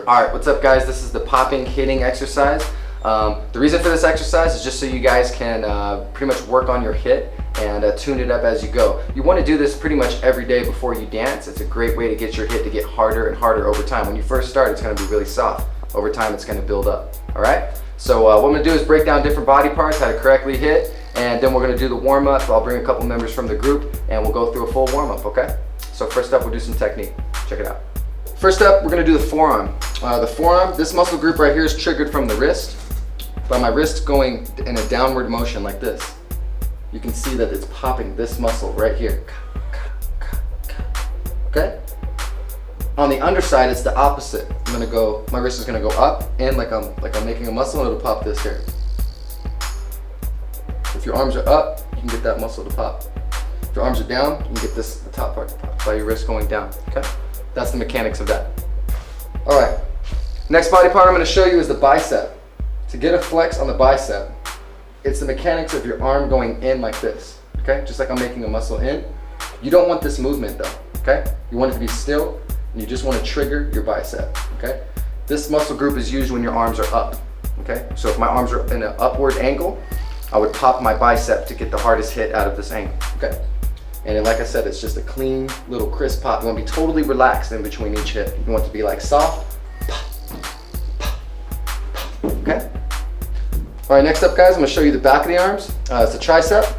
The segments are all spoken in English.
Alright, what's up guys? This is the popping hitting exercise. The reason for this exercise is just so you guys can pretty much work on your hit and tune it up as you go. You want to do this pretty much every day before you dance. It's a great way to get your hit to get harder and harder over time. When you first start, it's going to be really soft. Over time, it's going to build up. Alright? So what I'm going to do is break down different body parts, how to correctly hit, and then we're going to do the warm-up. I'll bring a couple members from the group and we'll go through a full warm-up, okay? So first up, we'll do some technique. Check it out. First up, we're going to do the forearm. The forearm, this muscle group right here is triggered from the wrist, by my wrist going in a downward motion like this. You can see that it's popping this muscle right here. Okay? On the underside, it's the opposite. I'm gonna go, my wrist is gonna go up and like I'm making a muscle, and it'll pop this here. If your arms are up, you can get that muscle to pop. If your arms are down, you can get this, the top part to pop by your wrist going down. Okay? That's the mechanics of that. All right. Next body part I'm going to show you is the bicep. To get a flex on the bicep, it's the mechanics of your arm going in like this. Okay? Just like I'm making a muscle in. You don't want this movement though. Okay? You want it to be still, and you just want to trigger your bicep. Okay? This muscle group is used when your arms are up. Okay? So if my arms are in an upward angle, I would pop my bicep to get the hardest hit out of this angle. Okay? And then, like I said, it's just a clean little crisp pop. You want to be totally relaxed in between each hit. You want it to be like soft. Pop, pop, pop. Okay? All right, next up, guys, I'm going to show you the back of the arms. It's the tricep.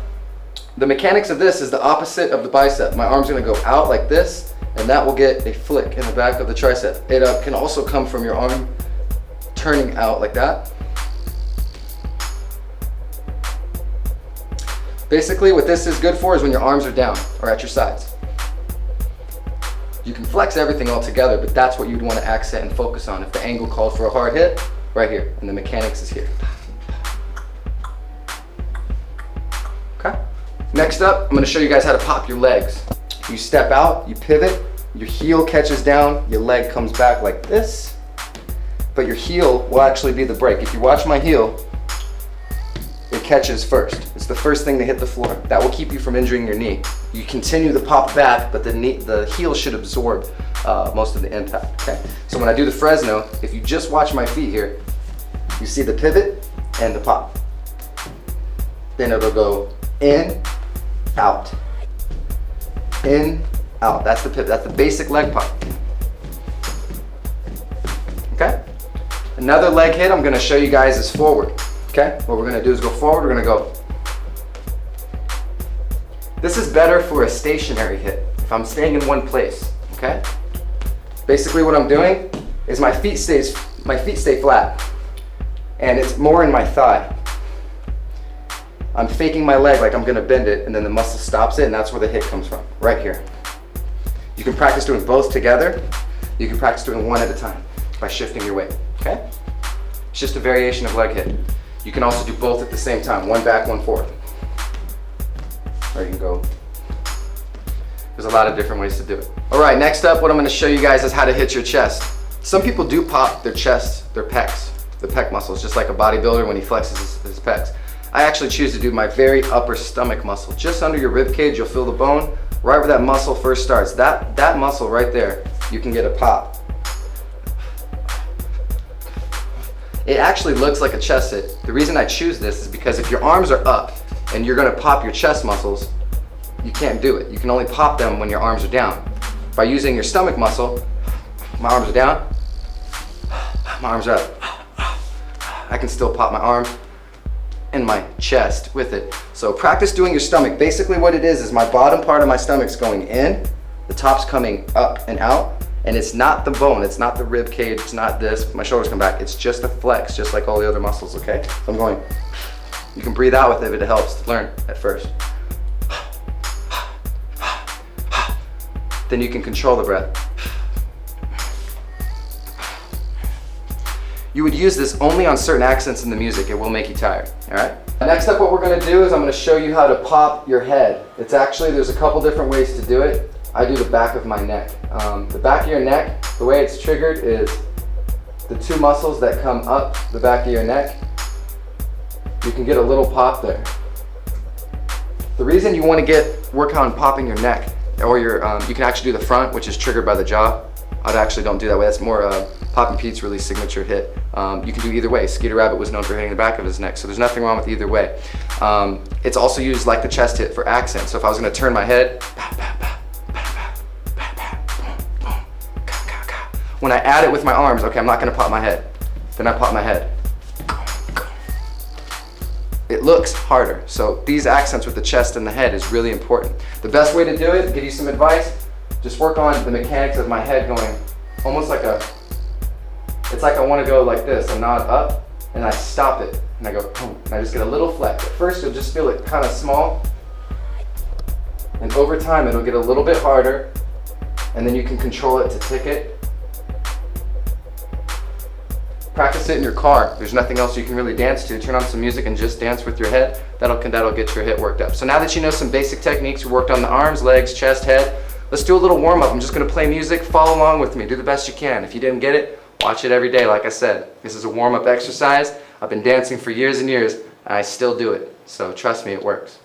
The mechanics of this is the opposite of the bicep. My arm's going to go out like this, and that will get a flick in the back of the tricep. It can also come from your arm turning out like that. Basically, what this is good for is when your arms are down or at your sides. You can flex everything all together, but that's what you'd want to accent and focus on. If the angle called for a hard hit, right here, and the mechanics is here. Okay? Next up, I'm going to show you guys how to pop your legs. You step out, you pivot, your heel catches down, your leg comes back like this, but your heel will actually be the brake. If you watch my heel, it catches first. It's the first thing to hit the floor. That will keep you from injuring your knee. You continue the pop back, but the heel should absorb most of the impact, okay? So when I do the Fresno, if you just watch my feet here, you see the pivot and the pop. Then it'll go in, out, in, out. That's the pivot, that's the basic leg pop. Okay? Another leg hit I'm gonna show you guys is forward. Okay, what we're gonna do is go forward, we're gonna go. This is better for a stationary hit, if I'm staying in one place, okay? Basically what I'm doing is my feet stay flat, and it's more in my thigh. I'm faking my leg like I'm gonna bend it, and then the muscle stops it, and that's where the hit comes from, right here. You can practice doing both together. You can practice doing one at a time by shifting your weight, okay? It's just a variation of leg hit. You can also do both at the same time, one back, one forward. Or you can go, there's a lot of different ways to do it. All right, next up, what I'm gonna show you guys is how to hit your chest. Some people do pop their chest, their pecs, the pec muscles, just like a bodybuilder when he flexes his pecs. I actually choose to do my very upper stomach muscle. Just under your rib cage, you'll feel the bone, right where that muscle first starts. That muscle right there, you can get a pop. It actually looks like a chest hit. The reason I choose this is because if your arms are up and you're gonna pop your chest muscles, you can't do it. You can only pop them when your arms are down. By using your stomach muscle, my arms are down, my arms are up. I can still pop my arm and my chest with it. So practice doing your stomach. Basically what it is my bottom part of my stomach's going in, the top's coming up and out, and it's not the bone, it's not the rib cage, it's not this, my shoulders come back, it's just a flex, just like all the other muscles, okay? So I'm going, you can breathe out with it if it helps to learn at first. Then you can control the breath. You would use this only on certain accents in the music, it will make you tired, all right? Next up, what we're gonna do is I'm gonna show you how to pop your head. It's actually, there's a couple different ways to do it. I do the back of my neck. The back of your neck, the way it's triggered is the two muscles that come up the back of your neck. You can get a little pop there. The reason you want to work on popping your neck, or you can actually do the front, which is triggered by the jaw. I actually don't do that way. That's more Poppin' Pete's really signature hit. You can do either way. Skeeter Rabbit was known for hitting the back of his neck, so there's nothing wrong with either way. It's also used like the chest hit for accent. So if I was going to turn my head, when I add it with my arms, okay, I'm not going to pop my head. Then I pop my head. It looks harder. So these accents with the chest and the head is really important. The best way to do it, give you some advice, just work on the mechanics of my head going almost like it's like I want to go like this. I nod up and I stop it and I go boom, and I just get a little flex. At first you'll just feel it kind of small, and over time it'll get a little bit harder, and then you can control it to tick it. Practice it in your car. There's nothing else you can really dance to. Turn on some music and just dance with your head. That'll get your hit worked up. So now that you know some basic techniques, you worked on the arms, legs, chest, head, let's do a little warm up. I'm just gonna play music, follow along with me, do the best you can. If you didn't get it, watch it every day. Like I said, this is a warm up exercise. I've been dancing for years and years, and I still do it. So trust me, it works.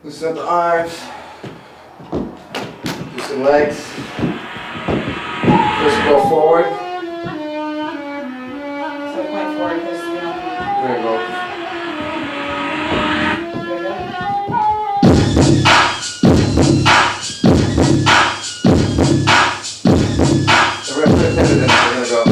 Loosen up the arms, loosen legs. First go forward. So point forward because you know. There you go. So we're gonna put a pivot in it. We're gonna go.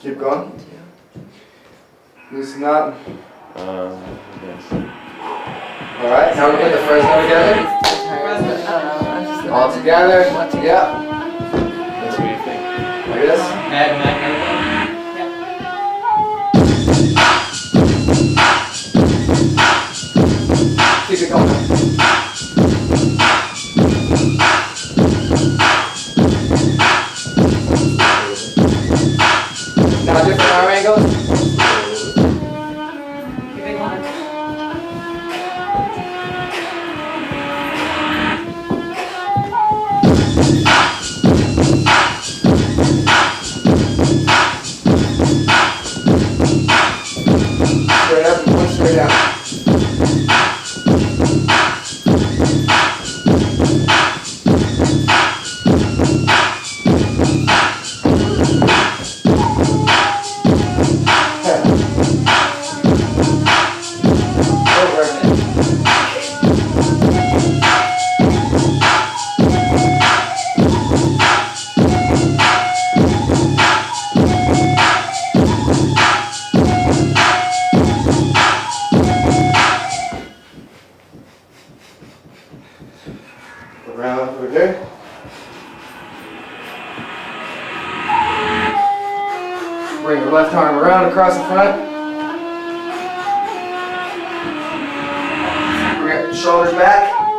Keep going. Loosen up. Yes. All right, now we're put the Fresno together. All together. Yeah. That's what you think. Like this. Add magnet. Keep it going. Now different arm angles. Keep it going. Straight up and push straight down. Around over here. Bring your left arm around across the front. Bring your shoulders back.